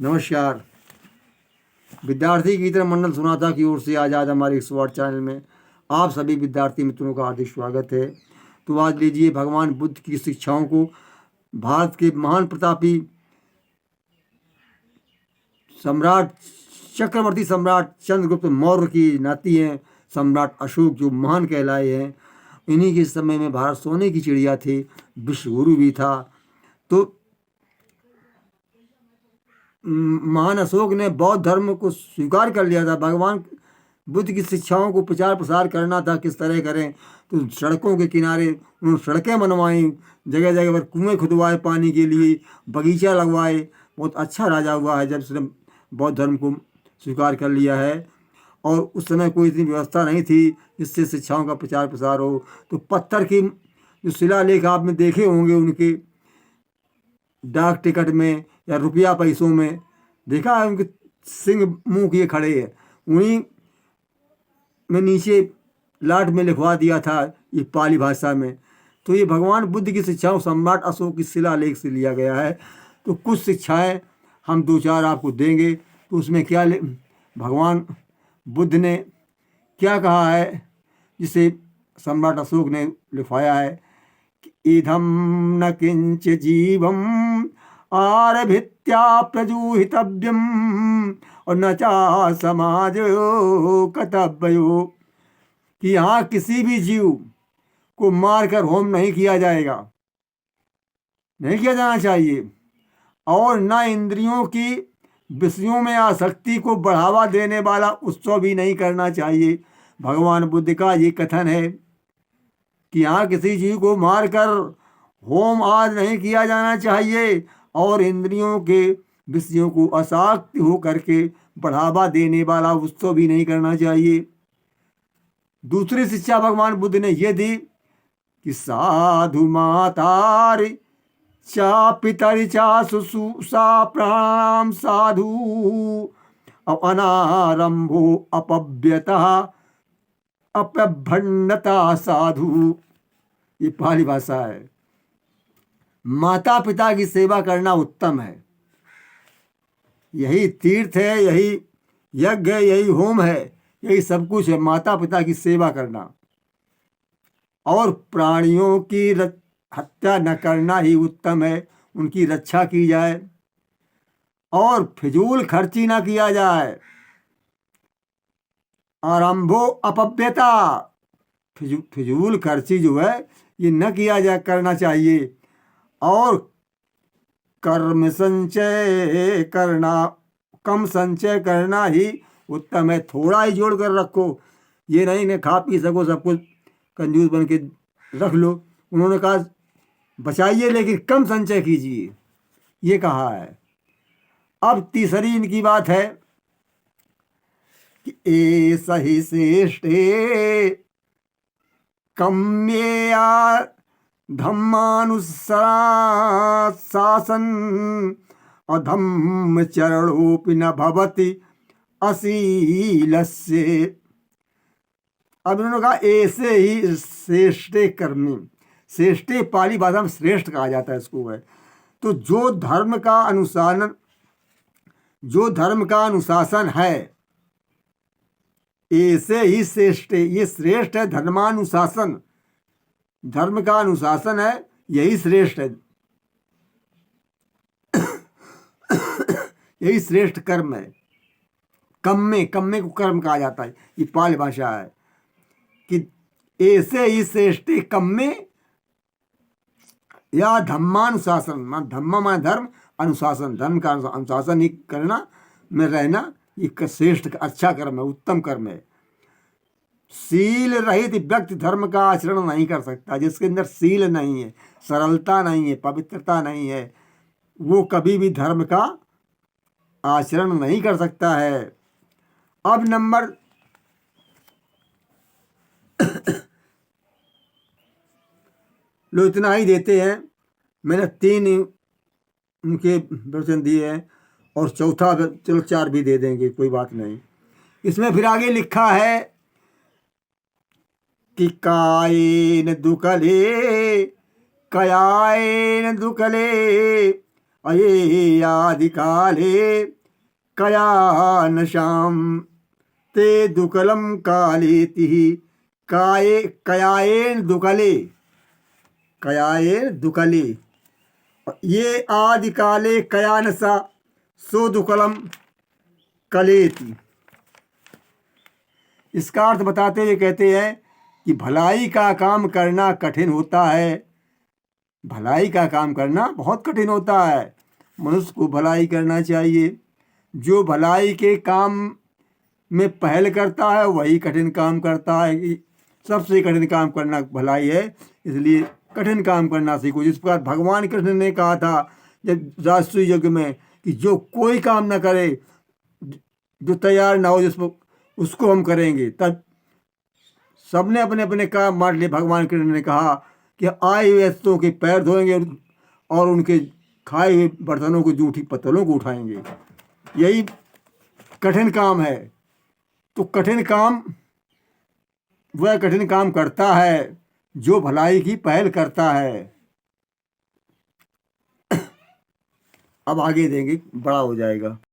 नमस्कार। विद्यार्थी की तरह मंडल सुनाता की ओर से आज हमारे इस वार्ड चैनल में आप सभी विद्यार्थी मित्रों का हार्दिक स्वागत है। तो आज लीजिए भगवान बुद्ध की शिक्षाओं को भारत के महान प्रतापी सम्राट चक्रवर्ती सम्राट चंद्रगुप्त मौर्य की नाती हैं सम्राट अशोक, जो महान कहलाए हैं। इन्हीं के समय में भारत सोने की चिड़िया थी, विश्वगुरु भी था। तो महान अशोक ने बौद्ध धर्म को स्वीकार कर लिया था। भगवान बुद्ध की शिक्षाओं को प्रचार प्रसार करना था, किस तरह करें। तो सड़कों के किनारे उन्होंने सड़कें बनवाई, जगह जगह पर कुएं खुदवाए पानी के लिए, बगीचा लगवाए। बहुत अच्छा राजा हुआ है जब उसने बौद्ध धर्म को स्वीकार कर लिया है। और उस समय कोई इतनी व्यवस्था नहीं थी जिससे शिक्षाओं का प्रचार प्रसार हो। तो पत्थर की जो शिलालेख आपने देखे होंगे, उनके डाक टिकट में या रुपया पैसों में देखा है, उनके सिंह मुंह किए खड़े हैं। उन्हीं में नीचे लाट में लिखवा दिया था, ये पाली भाषा में। तो ये भगवान बुद्ध की शिक्षाओं सम्राट अशोक की शिलालेख से लिया गया है। तो कुछ शिक्षाएं हम दो चार आपको देंगे। तो उसमें क्या भगवान बुद्ध ने क्या कहा है, जिसे सम्राट अशोक ने लिखवाया है कि इदं न किंच जीवम आरभित्या प्रजूहितव्यम और न चा समाज कर्तव्यो, कि यहाँ किसी भी जीव को मारकर होम नहीं किया जाएगा, नहीं किया जाना चाहिए। और न इंद्रियों की विषयों में आसक्ति को बढ़ावा देने वाला उत्सव भी नहीं करना चाहिए। भगवान बुद्ध का ये कथन है कि यहाँ किसी जीव को मारकर होम आदि नहीं किया जाना चाहिए और इंद्रियों के विषयों को आसक्त हो करके बढ़ावा देने वाला उत्सव भी नहीं करना चाहिए। दूसरी शिक्षा भगवान बुद्ध ने यह दी कि साधु मातार चा पितर चा शुश्रूषा प्राणाम साधु अनारंभो अपव्यता अपभ्रन्नता साधु। ये पाली भाषा है। माता पिता की सेवा करना उत्तम है, यही तीर्थ है, यही यज्ञ है, यही होम है, यही सब कुछ है, माता पिता की सेवा करना। और प्राणियों की हत्या न करना ही उत्तम है, उनकी रक्षा की जाए और फिजूल खर्ची ना किया जाए। आरंभो अपव्यता, फिजूल खर्ची जो है ये न किया जा करना चाहिए। और कर्म संचय करना, कम संचय करना ही उत्तम है। थोड़ा ही जोड़ कर रखो, ये नहीं ने खा पी सको सब कुछ कंजूस बन के रख लो। उन्होंने कहा बचाइए लेकिन कम संचय कीजिए, ये कहा है। अब तीसरी इनकी बात है कि ए सही श्रेष्ठे कम्येया धम्मानुशासन अधम्म चरणोपि न भवति अशीलस्य। अब उन्होंने कहा ऐसे ही श्रेष्ठ कर्मी, श्रेष्ठ पाली भाषा में श्रेष्ठ कहा जाता है इसको है। तो जो धर्म का अनुशासन है, ऐसे ही श्रेष्ठ, ये श्रेष्ठ है धर्मानुशासन, धर्म का अनुशासन है, यही श्रेष्ठ है, यही श्रेष्ठ कर्म है। कम्मे को कर्म कहा जाता है, ये पाली भाषा है कि ऐसे ही श्रेष्ठ कम्मे या धम्मानुशासन, धम्मा माने धर्म, अनुशासन धर्म का अनुशासन ही करना में रहना, ये श्रेष्ठ अच्छा कर्म है, उत्तम कर्म है। शील रहित व्यक्ति धर्म का आचरण नहीं कर सकता। जिसके अंदर शील नहीं है, सरलता नहीं है, पवित्रता नहीं है, वो कभी भी धर्म का आचरण नहीं कर सकता है। अब नंबर लो इतना ही देते हैं। मैंने 3 उनके वचन दिए हैं और चौथा चलो 4 भी दे देंगे, कोई बात नहीं। इसमें फिर आगे लिखा है कि कायेन दुकले कयायेन दुकले अये आदि काले कया नशाम ते दुकलम कालेति काये कयायेन दुकले कयायेन दुकले। ये आदि काले कया नशा सो दुकलम कलेति। इसका अर्थ बताते हुए कहते हैं कि भलाई का काम करना कठिन होता है। भलाई का काम करना बहुत कठिन होता है। मनुष्य को भलाई करना चाहिए। जो भलाई के काम में पहल करता है वही कठिन काम करता है। कि सबसे कठिन काम करना भलाई है, इसलिए कठिन काम करना सीखो। जिस प्रकार भगवान कृष्ण ने कहा था जब राजसूय यज्ञ में कि जो कोई काम न करे, जो तैयार ना हो जिसको, उसको हम करेंगे। तब सबने अपने अपने काम बांट लिए। भगवान कृष्ण ने कहा कि आए हुए अतिथियों के पैर धोएंगे और उनके खाए हुए बर्तनों को, जूठी पत्तलों को उठाएंगे। यही कठिन काम है। तो कठिन काम वह कठिन काम करता है जो भलाई की पहल करता है। अब आगे देंगे, बड़ा हो जाएगा।